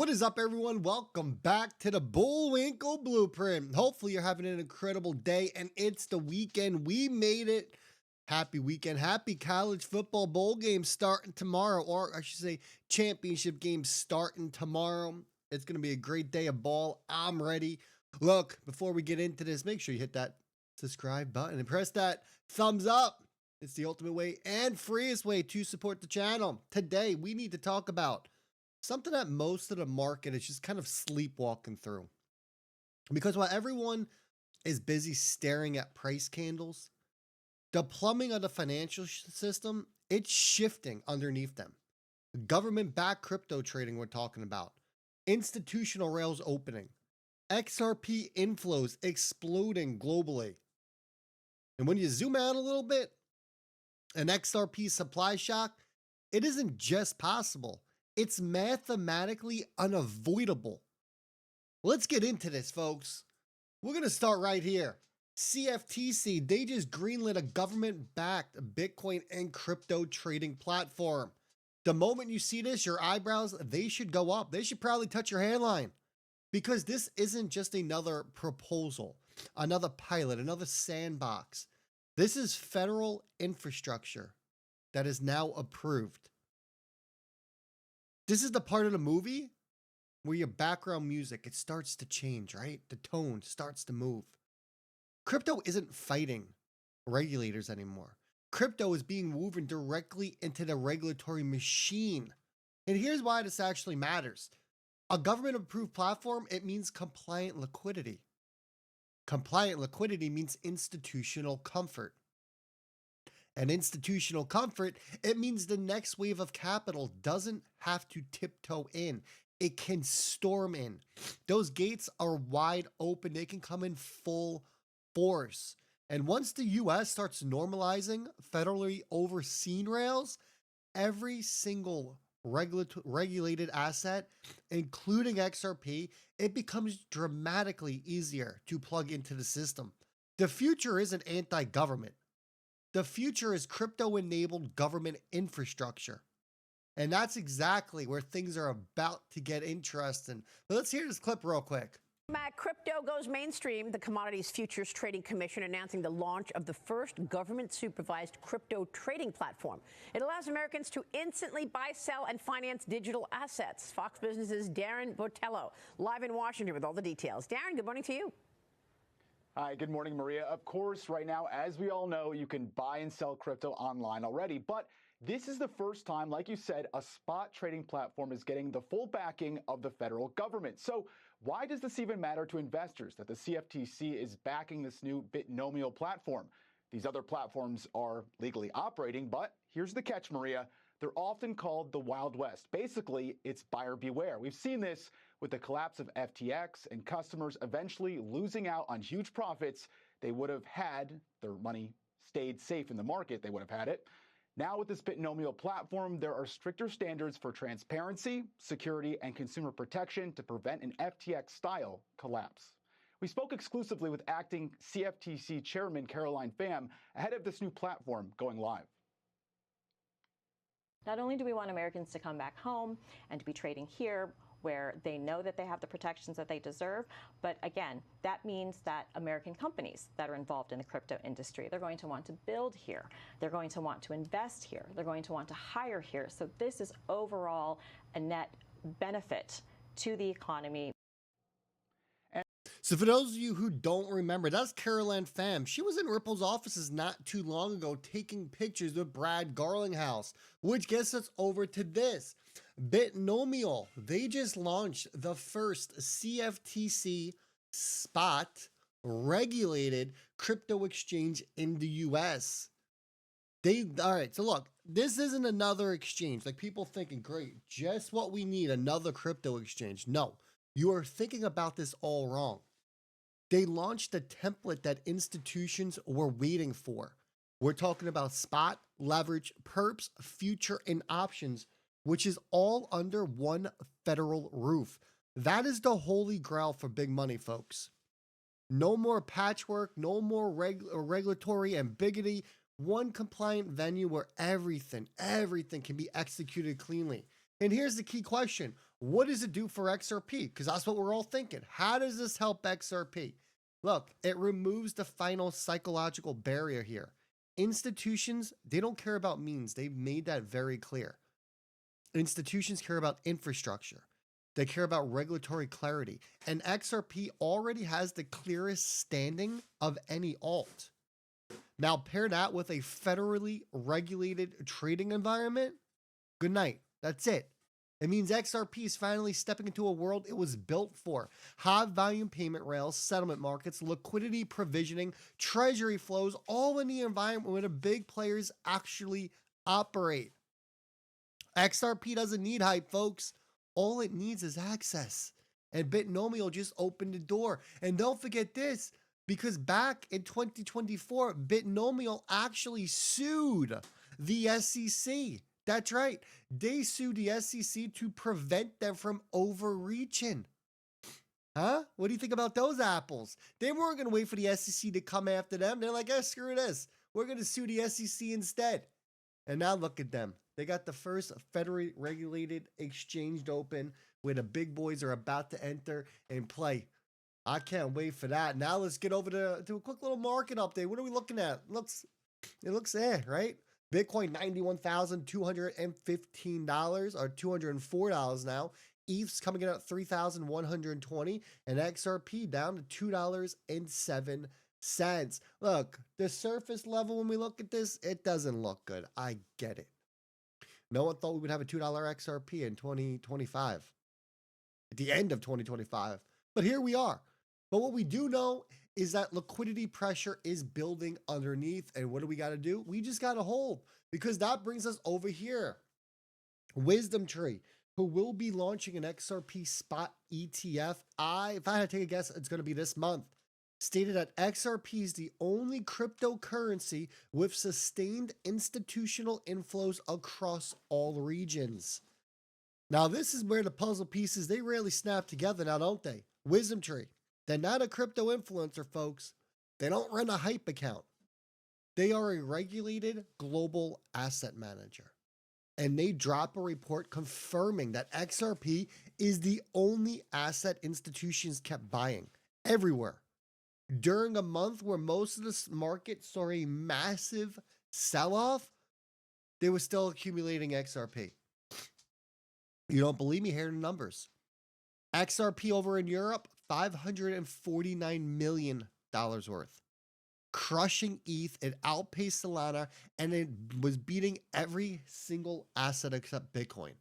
What is up, everyone? Welcome back to the Bullwinkle Blueprint. Hopefully you're having an incredible day and it's the weekend. We made it. Happy weekend. Happy college football bowl game starting tomorrow, or I should say championship game starting tomorrow. It's going to be a great day of ball. I'm ready. Look, before we get into this, make sure you hit that subscribe button and press that thumbs up. It's the ultimate way and freest way to support the channel. Today, we need to talk about something that most of the market is just kind of sleepwalking through. Because while everyone is busy staring at price candles, the plumbing of the financial system, it's shifting underneath them. Government-backed crypto trading we're talking about. Institutional rails opening. XRP inflows exploding globally. And when you zoom out a little bit, an XRP supply shock, it isn't just possible. It's mathematically unavoidable. Let's get into this, folks. We're going to start right here. CFTC, they just greenlit a government-backed Bitcoin and crypto trading platform. The moment you see this, your eyebrows, they should go up. They should probably touch your hairline. Because this isn't just another proposal, another pilot, another sandbox. This is federal infrastructure that is now approved. This is the part of the movie where your background music, it starts to change, right? The tone starts to move. Crypto isn't fighting regulators anymore. Crypto is being woven directly into the regulatory machine. And here's why this actually matters. A government-approved platform, it means compliant liquidity. Compliant liquidity means institutional comfort. And institutional comfort, it means the next wave of capital doesn't have to tiptoe in. It can storm in. Those gates are wide open. They can come in full force. And once the US starts normalizing federally overseen rails, every single regulated asset, including XRP, it becomes dramatically easier to plug into the system. The future isn't anti-government. The future is crypto-enabled government infrastructure. And that's exactly where things are about to get interesting. But let's hear this clip real quick. Matt, crypto goes mainstream. The Commodities Futures Trading Commission announcing the launch of the first government-supervised crypto trading platform. It allows Americans to instantly buy, sell, and finance digital assets. Fox Business's Darren Botello, live in Washington with all the details. Darren, good morning to you. Hi, good morning, Maria. Of course, right now, as we all know, you can buy and sell crypto online already, but this is the first time, like you said, a spot trading platform is getting the full backing of the federal government. So why does this even matter to investors that the CFTC is backing this new Bitnomial platform? These other platforms are legally operating, but here's the catch, Maria. They're often called the Wild West. Basically, it's buyer beware. We've seen this with the collapse of FTX and customers eventually losing out on huge profits they would have had. Their money stayed safe in the market, they would have had it. Now with this Bitnomial platform, there are stricter standards for transparency, security, and consumer protection to prevent an FTX-style collapse. We spoke exclusively with acting CFTC Chairman Caroline Pham ahead of this new platform going live. Not only do we want Americans to come back home and to be trading here where they know that they have the protections that they deserve, but again, that means that American companies that are involved in the crypto industry, they're going to want to build here, they're going to want to invest here, they're going to want to hire here. So this is overall a net benefit to the economy. So for those of you who don't remember, that's Caroline Pham. She was in Ripple's offices not too long ago taking pictures with Brad Garlinghouse, which gets us over to this. Bitnomial, they just launched the first CFTC spot regulated crypto exchange in the US. All right, so look, this isn't another exchange. Like people thinking, great, just what we need, another crypto exchange. No, you are thinking about this all wrong. They launched a template that institutions were waiting for. We're talking about spot, leverage, perps, future, and options, which is all under one federal roof. That is the holy grail for big money, folks. No more patchwork, no more regulatory ambiguity. One compliant venue where everything can be executed cleanly. And here's the key question. What does it do for XRP? Because that's what we're all thinking. How does this help XRP? Look, it removes the final psychological barrier here. Institutions, they don't care about means. They've made that very clear. Institutions care about infrastructure. They care about regulatory clarity. And XRP already has the clearest standing of any alt. Now, pair that with a federally regulated trading environment. Good night. That's it. It means XRP is finally stepping into a world it was built for. High volume payment rails, settlement markets, liquidity provisioning, treasury flows, all in the environment where the big players actually operate. XRP doesn't need hype, folks. All it needs is access. And Bitnomial just opened the door. And don't forget this, because back in 2024, Bitnomial actually sued the SEC. That's right. They sued the SEC to prevent them from overreaching. Huh? What do you think about those apples? They weren't going to wait for the SEC to come after them. They're like, screw this. We're going to sue the SEC instead. And now look at them. They got the first federally regulated exchange open where the big boys are about to enter and play. I can't wait for that. Now let's get over to a quick little market update. What are we looking at? It looks right? Bitcoin, $91,215 or $204 now. ETH's coming in at $3,120 and XRP down to $2.07. Look, the surface level when we look at this, it doesn't look good. I get it. No one thought we would have a $2 XRP in 2025, at the end of 2025. But here we are. But what we do know is that liquidity pressure is building underneath. And what do we got to do? We just got to hold, because that brings us over here. Wisdom Tree, who will be launching an XRP spot ETF. If I had to take a guess, it's going to be this month. Stated that XRP is the only cryptocurrency with sustained institutional inflows across all regions. Now, this is where the puzzle pieces, they rarely snap together now, don't they? Wisdom Tree. They're not a crypto influencer, folks. They don't run a hype account. They are a regulated global asset manager. And they drop a report confirming that XRP is the only asset institutions kept buying everywhere. During a month where most of the market saw a massive sell-off, they were still accumulating XRP. You don't believe me? Here are the numbers. XRP over in Europe, $549 million worth. Crushing ETH, it outpaced Solana, and it was beating every single asset except Bitcoin.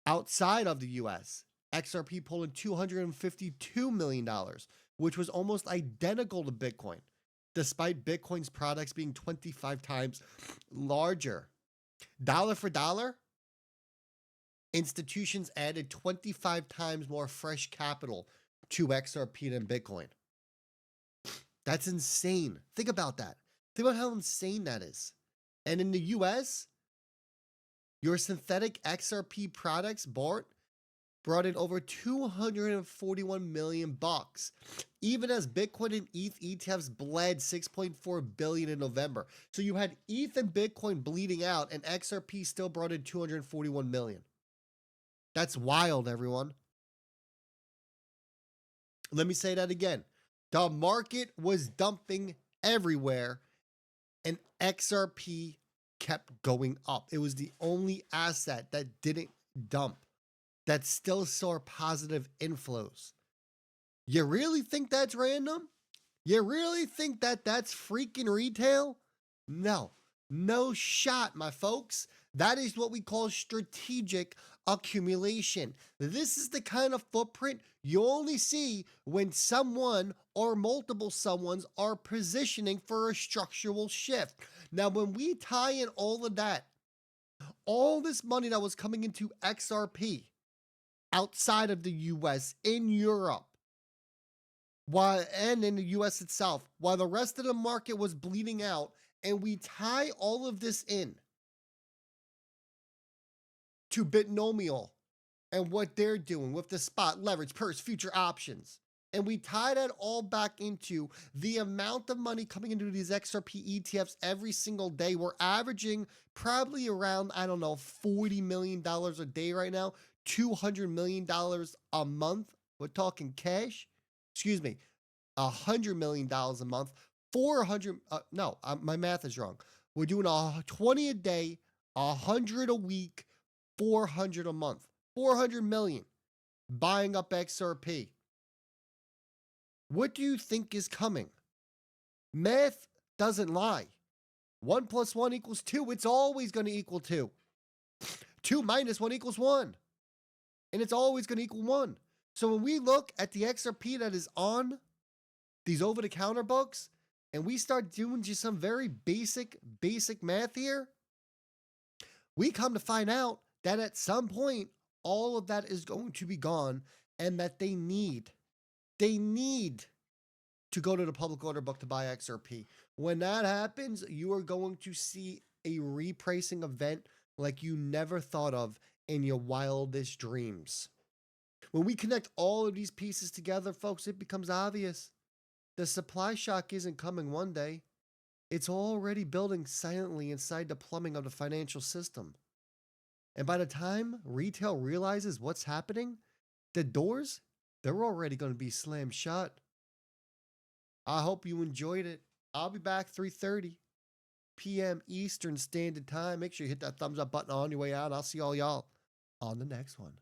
Outside of the US, XRP pulled in $252 million, which was almost identical to Bitcoin, despite Bitcoin's products being 25 times larger. Dollar for dollar, institutions added 25 times more fresh capital to XRP than Bitcoin. That's insane. Think about that. Think about how insane that is. And in the US, your synthetic XRP products brought in over $241 million, even as Bitcoin and ETH ETFs bled $6.4 billion in November. So you had ETH and Bitcoin bleeding out, and XRP still brought in $241 million. That's wild, everyone. Let me say that again. The market was dumping everywhere, and XRP kept going up. It was the only asset that didn't dump, that still saw positive inflows. You really think that's random? You really think that that's freaking retail? No, no shot, my folks. That is what we call strategic accumulation. This is the kind of footprint you only see when someone or multiple someones are positioning for a structural shift. Now, when we tie in all of that, all this money that was coming into XRP outside of the US, in Europe, and in the US itself, while the rest of the market was bleeding out, and we tie all of this in to Bitnomial and what they're doing with the spot, leverage, purse, future options, and we tie that all back into the amount of money coming into these XRP ETFs every single day. We're averaging probably around, I don't know, $40 million a day right now, $200 million a month. We're talking cash. Excuse me, $100 million a month. 400. No, my math is wrong. We're doing 20 a day, 100 a week, 400 a month. 400 million buying up XRP. What do you think is coming? Math doesn't lie. 1 + 1 = 2. It's always going to equal 2. 2 - 1 = 1. And it's always going to equal 1. So when we look at the XRP that is on these over-the-counter books, and we start doing just some very basic math here, we come to find out that at some point, all of that is going to be gone, and that they need to go to the public order book to buy XRP. When that happens, you are going to see a repricing event like you never thought of in your wildest dreams. When we connect all of these pieces together, folks, it becomes obvious. The supply shock isn't coming one day. It's already building silently inside the plumbing of the financial system. And by the time retail realizes what's happening, the doors, they're already going to be slammed shut. I hope you enjoyed it. I'll be back 3:30 p.m. Eastern Standard Time. Make sure you hit that thumbs up button on your way out. I'll see all y'all on the next one.